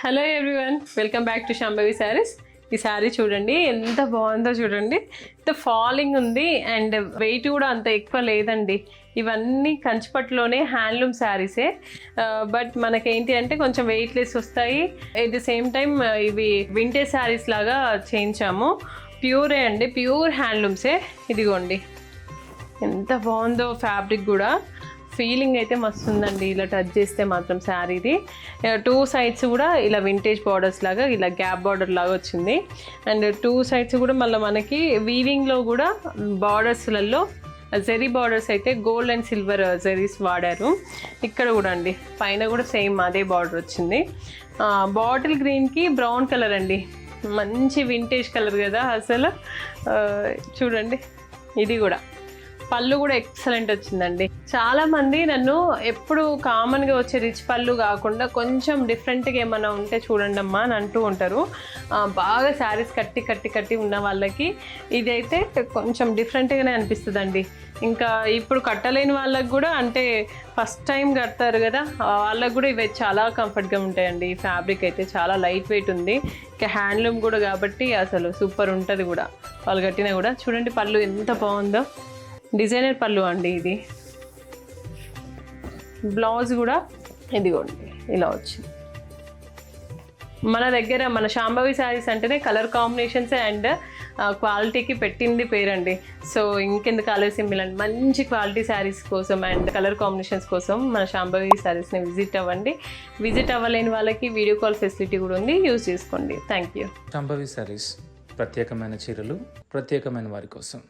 Hello everyone, welcome back to Shambhavi saris. ఈ శారీ చూడండి ఎంత బాగుందో చూడండి. ఎంత ఫాలింగ్ ఉంది అండ్ వెయిట్ కూడా అంత ఎక్కువ లేదండి. ఇవన్నీ కంచిపట్టులోనే హ్యాండ్లూమ్ శారీసే, బట్ మనకేంటి అంటే కొంచెం వెయిట్ లెస్ వస్తాయి. ఎట్ ది సేమ్ టైం ఇవి వింటేజ్ శారీస్ లాగా చేయించాము. ప్యూరే అండి, ప్యూర్ హ్యాండ్లూమ్సే. ఇదిగోండి ఎంత బాగుందో ఫ్యాబ్రిక్ కూడా. ఫీలింగ్ అయితే మస్తు ఉందండి ఇలా టచ్ చేస్తే మాత్రం శారీది. టూ సైడ్స్ కూడా ఇలా వింటేజ్ బార్డర్స్ లాగా ఇలా గ్యాప్ బార్డర్ లాగా వచ్చింది. అండ్ టూ సైడ్స్ కూడా మళ్ళీ మనకి వీవింగ్లో కూడా బార్డర్స్లలో జెరీ బార్డర్స్ అయితే గోల్డ్ అండ్ సిల్వర్ జెరీస్ వాడారు. ఇక్కడ కూడా అండి పైన కూడా సేమ్ అదే బార్డర్ వచ్చింది. బాటిల్ గ్రీన్కి బ్రౌన్ కలర్ అండి, మంచి వింటేజ్ కలర్ కదా అసలు. చూడండి ఇది కూడా పళ్ళు కూడా ఎక్సలెంట్ వచ్చిందండి. చాలామంది నన్ను ఎప్పుడు కామన్గా వచ్చే రిచ్ పళ్ళు కాకుండా కొంచెం డిఫరెంట్గా ఏమైనా ఉంటే చూడండి అమ్మా అని అంటూ ఉంటారు. బాగా శారీస్ కట్టి ఉన్న వాళ్ళకి ఇదైతే కొంచెం డిఫరెంట్గానే అనిపిస్తుందండి. ఇంకా ఇప్పుడు కట్టలేని వాళ్ళకి కూడా, అంటే ఫస్ట్ టైం కడతారు కదా వాళ్ళకి కూడా ఇవి చాలా కంఫర్ట్గా ఉంటాయండి. ఈ ఫ్యాబ్రిక్ అయితే చాలా లైట్ వెయిట్ ఉంది. ఇంకా హ్యాండ్లూమ్ కూడా కాబట్టి అసలు సూపర్ ఉంటుంది కూడా వాళ్ళు కట్టినా కూడా. చూడండి పళ్ళు ఎంత బాగుందో, డిజైనర్ పళ్ళు అండి ఇది. బ్లౌజ్ కూడా ఇదిగోండి ఇలా వచ్చింది. మన దగ్గర మన శాంభవి శారీస్ అంటేనే కలర్ కాంబినేషన్స్ అండ్ క్వాలిటీకి పెట్టింది పేరండి. సో ఇంకెందుకు ఆలస్యం, ఇలాంటి మంచి క్వాలిటీ శారీస్ కోసం అండ్ కలర్ కాంబినేషన్స్ కోసం మన శాంభవి శారీస్ని విజిట్ అవ్వండి. విజిట్ అవ్వలేని వాళ్ళకి వీడియో కాల్ ఫెసిలిటీ కూడా ఉంది, యూజ్ చేసుకోండి. Thank you. శాంభవి శారీస్ ప్రత్యేకమైన చీరలు ప్రత్యేకమైన వారి కోసం.